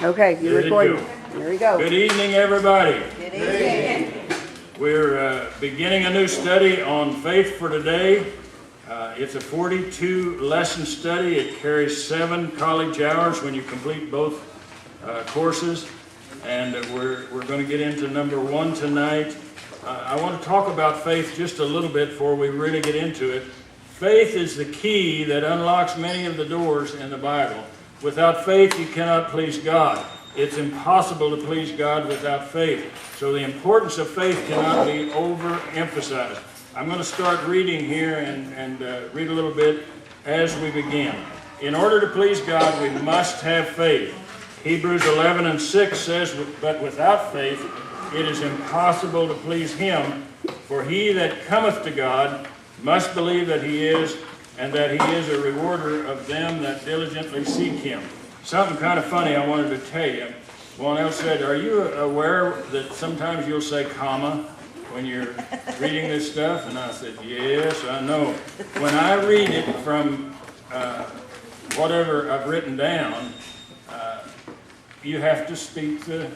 Okay, you're recording. Here we go. Good evening, everybody. Good evening. We're beginning a new study on faith for today. It's a 42 lesson study. It carries 7 college hours when you complete both courses. And we're going to get into number 1 tonight. I want to talk about faith just a little bit before we really get into it. Faith is the key that unlocks many of the doors in the Bible. Without faith, you cannot please God. It's impossible to please God without faith. So the importance of faith cannot be overemphasized. I'm going to start reading here and read a little bit as we begin. In order to please God, we must have faith. Hebrews 11:6 says, "But without faith, it is impossible to please Him. For he that cometh to God must believe that He is, and that He is a rewarder of them that diligently seek Him." Something kind of funny I wanted to tell you. One else said, "Are you aware that sometimes you'll say comma when you're reading this stuff?" And I said, "Yes, I know. When I read it from whatever I've written down, you have to speak the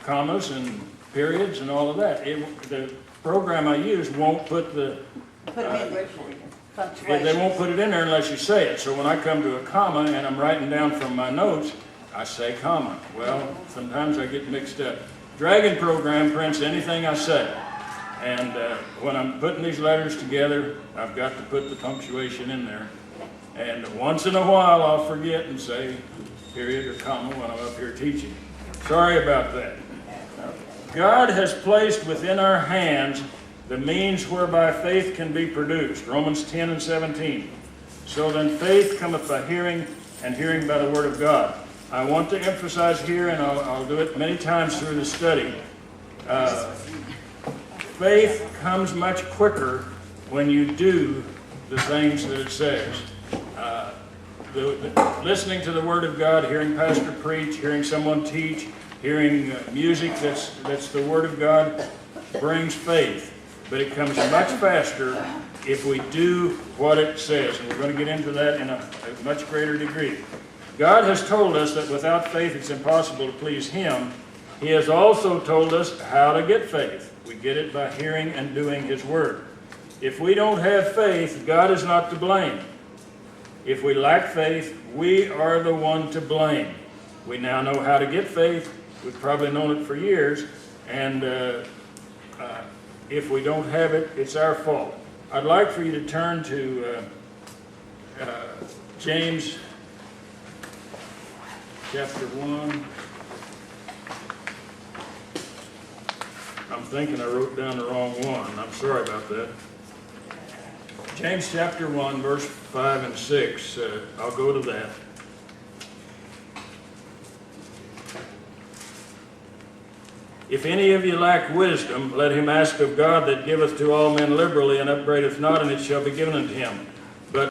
commas and periods and all of that. The program I use won't put the Put them in there for you. they Punctuation. won't put it in there unless you say it. So when I come to a comma and I'm writing down from my notes, I say comma. Well, sometimes I get mixed up. Dragon program prints anything I say. And when I'm putting these letters together, I've got to put the punctuation in there. And once in a while, I'll forget and say period or comma when I'm up here teaching. Sorry about that. God has placed within our hands the means whereby faith can be produced. Romans 10:17. So then faith cometh by hearing, and hearing by the word of God. I want to emphasize here, and I'll do it many times through the study, faith comes much quicker when you do the things that it says. Listening to the word of God, hearing pastor preach, hearing someone teach, hearing music that's the word of God brings faith. But it comes much faster if we do what it says. And we're going to get into that in a much greater degree. God has told us that without faith it's impossible to please Him. He has also told us how to get faith. We get it by hearing and doing His word. If we don't have faith, God is not to blame. If we lack faith, we are the one to blame. We now know how to get faith. We've probably known it for years. And if we don't have it, it's our fault. I'd like for you to turn to James chapter 1. I'm thinking I wrote down the wrong one. I'm sorry about that. James chapter 1, verse 5 and 6. I'll go to that. If any of you lack wisdom, let him ask of God that giveth to all men liberally and upbraideth not, and it shall be given unto him.